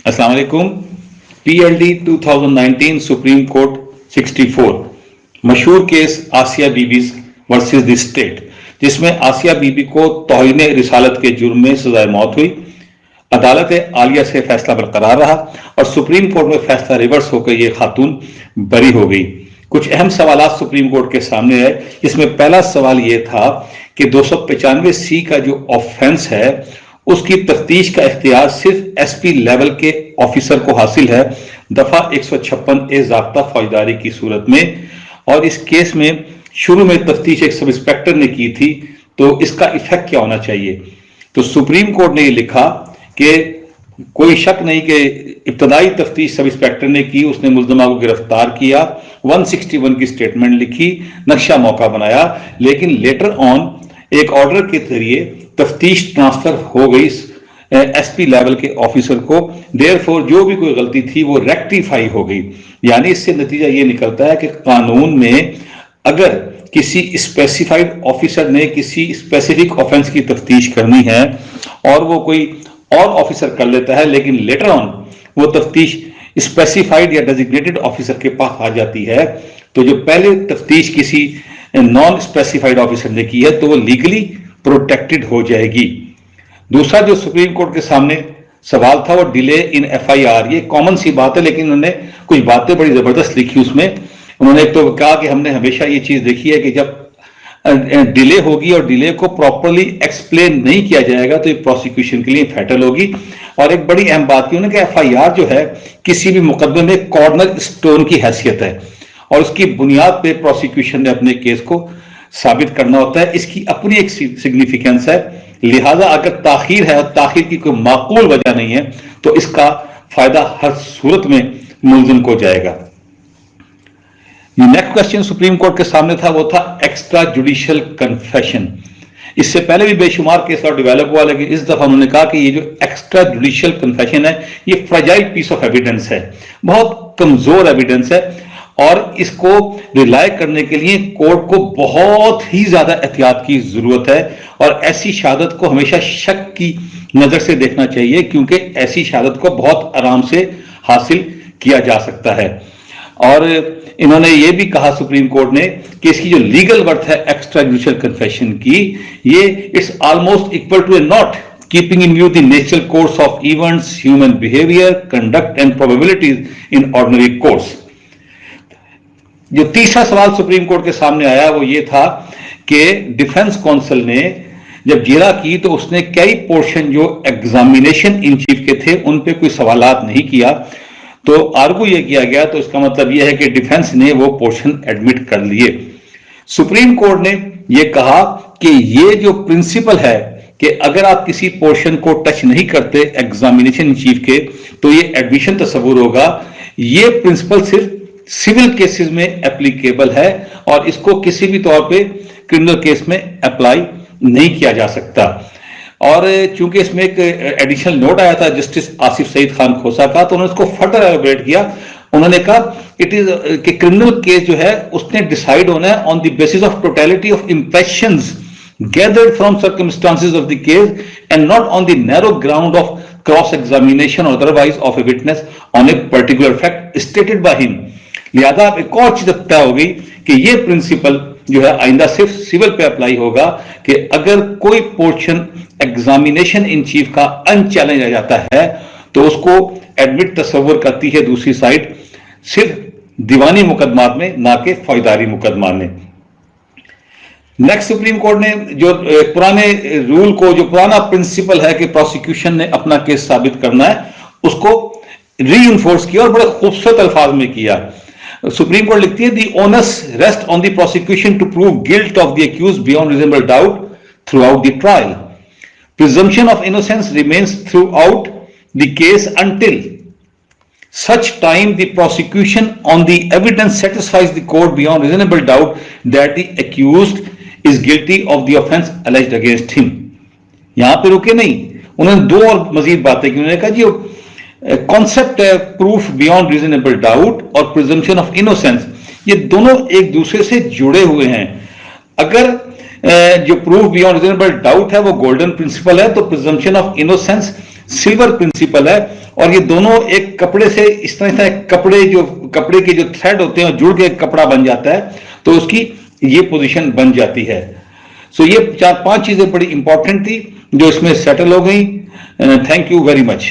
अस्सलाम वालेकुम। PLD 2019 supreme court 64 मशहूर case Asia Bibi versus the state, जिसमें आसिया बीबी को तौहीन रिसालत के जुर्म में सजाए मौत हुई। अदालत आलिया से फैसला बरकरार रहा और सुप्रीम कोर्ट में फैसला रिवर्स होकर यह खातून बरी हो गई। कुछ अहम सवाल सुप्रीम कोर्ट के सामने है। इसमें पहला सवाल यह था कि 295C का जो ऑफेंस है उसकी तफ्तीश का इख्तियार सिर्फ SP लेवल के ऑफिसर को हासिल है, दफा 156 ज़ाब्ता फौजदारी की सूरत में। और इस केस में शुरू में तफ्तीश एक सब इंस्पेक्टर ने की थी, तो इसका इफेक्ट क्या होना चाहिए। तो सुप्रीम कोर्ट ने यह लिखा कि कोई शक नहीं कि इब्तदाई तफ्तीश सब इंस्पेक्टर ने की, उसने मुल्ज़मा को गिरफ्तार किया, 161 की स्टेटमेंट लिखी, नक्शा मौका बनाया, लेकिन लेटर ऑन एक ऑर्डर के जरिए तफ्तीश ट्रांसफर हो गई SP लेवल के ऑफिसर को। देयरफॉर जो भी कोई गलती थी वो रेक्टिफाई हो गई। यानी इससे नतीजा ये निकलता है कि कानून में अगर किसी स्पेसिफाइड ऑफिसर ने किसी स्पेसिफिक ऑफेंस की तफ्तीश करनी है और वो कोई और ऑफिसर कर लेता है, लेकिन लेटर ऑन वो तफ्तीश स्पेसिफाइड या डेजिग्नेटेड ऑफिसर के पास आ जाती है, तो जो पहले तफ्तीश किसी नॉन स्पेसिफाइड ऑफिसर ने की है तो वो लीगली प्रोटेक्टेड हो जाएगी। दूसरा जो सुप्रीम कोर्ट के सामने सवाल था वो डिले इन FIR। ये कॉमन सी बात है, लेकिन उन्होंने कुछ बातें बड़ी जबरदस्त लिखी उसमें। उन्होंने एक तो कहा कि हमने हमेशा ये चीज देखी है कि जब डिले होगी और डिले को प्रॉपरली एक्सप्लेन नहीं किया जाएगा तो ये प्रोसिक्यूशन के लिए फैटल होगी। और एक बड़ी अहम बात की उन्होंने कि FIR जो है किसी भी मुकदमे में कॉर्नर स्टोन की हैसियत है और उसकी बुनियाद पे प्रोसिक्यूशन ने अपने केस को साबित करना होता है। इसकी अपनी एक सिग्निफिकेंस है, लिहाजा अगर ताखीर है और ताखीर की कोई माकूल वजह नहीं है तो इसका फायदा हर सूरत में मुल्जिम को जाएगा। नेक्स्ट क्वेश्चन सुप्रीम कोर्ट के सामने था वो था एक्स्ट्रा जुडिशियल कन्फेशन। इससे पहले भी बेशुमार केस और डेवलप हुआ, लेकिन इस दफा उन्होंने कहा कि ये जो एक्स्ट्रा जुडिशियल कन्फेशन है ये फ्रेजाइल पीस ऑफ एविडेंस है, बहुत कमजोर एविडेंस है और इसको रिलाय करने के लिए कोर्ट को बहुत ही ज्यादा एहतियात की जरूरत है और ऐसी शहादत को हमेशा शक की नजर से देखना चाहिए, क्योंकि ऐसी शहादत को बहुत आराम से हासिल किया जा सकता है। और इन्होंने ये भी कहा सुप्रीम कोर्ट ने कि इसकी जो लीगल वर्थ है एक्स्ट्रा जुडिशियल कन्फेशन की, ये it's almost equal to a not keeping in view the natural course of events, human behaviour, conduct and probabilities in ordinary course. जो तीसरा सवाल सुप्रीम कोर्ट के सामने आया वो ये था कि डिफेंस काउंसिल ने जब जिरा की तो उसने कई पोर्शन जो एग्जामिनेशन इन चीफ के थे उन पे कोई सवालात नहीं किया, तो आर्गू ये किया गया, तो इसका मतलब यह है कि डिफेंस ने वो पोर्शन एडमिट कर लिए। सुप्रीम कोर्ट ने ये कहा कि ये जो प्रिंसिपल है कि अगर आप किसी पोर्शन को टच नहीं करते एग्जामिनेशन इन चीफ के तो ये एडमिशन तस्वुर होगा, ये प्रिंसिपल सिर्फ सिविल केसेस में एप्लीकेबल है और इसको किसी भी तौर पे क्रिमिनल केस में अप्लाई नहीं किया जा सकता। और चूंकि इसमें एक एडिशनल नोट आया था जस्टिस आसिफ सईद खान खोसा का, तो उन्होंने इसको फर्दर एलैबोरेट किया। उन्होंने कहा इट इज कि क्रिमिनल केस जो है उसने डिसाइड होना है on the basis of totality of impressions gathered from circumstances of the case and not on the narrow ground of cross examination or otherwise of a witness on a particular fact stated by him। लिहाजा अब एक और चीज तय हो गई कि ये प्रिंसिपल जो है आइंदा सिर्फ सिविल पे अप्लाई होगा कि अगर कोई पोर्शन एग्जामिनेशन इन चीफ का अनचैलेंज आ जाता है तो उसको एडमिट तस्वुर करती है दूसरी साइड सिर्फ दीवानी मुकदमात में, ना कि फौजदारी मुकदमा में। नेक्स्ट सुप्रीम कोर्ट ने जो पुराने रूल को, जो पुराना प्रिंसिपल है कि प्रोसिक्यूशन ने अपना केस साबित करना है, उसको रीइंफोर्स किया और बड़े खूबसूरत अल्फाज में किया। सुप्रीम कोर्ट लिखती है the onus rest on the prosecution to prove guilt of the accused beyond reasonable doubt throughout the trial. Presumption of innocence remains throughout the case until such time the prosecution on the evidence satisfies the court beyond reasonable doubt that the accused is guilty of the offense alleged against him। यहां पे रुके नहीं, उन्होंने दो और मजीद बातें की। उन्होंने कहा जी कॉन्सेप्ट है प्रूफ बियॉन्ड रीजनेबल डाउट और प्रिजम्पशन ऑफ इनोसेंस, ये दोनों एक दूसरे से जुड़े हुए हैं। अगर जो प्रूफ बियॉन्ड रीजनेबल डाउट है वो गोल्डन प्रिंसिपल है, तो presumption of innocence silver principle है, और ये दोनों एक कपड़े से इस तरह से कपड़े के जो थ्रेड होते हैं जुड़ के कपड़ा बन जाता है, तो उसकी ये पोजीशन बन जाती है। सो ये 4-5 चीजें बड़ी इंपॉर्टेंट थी जो इसमें सेटल हो गई। Thank you very much.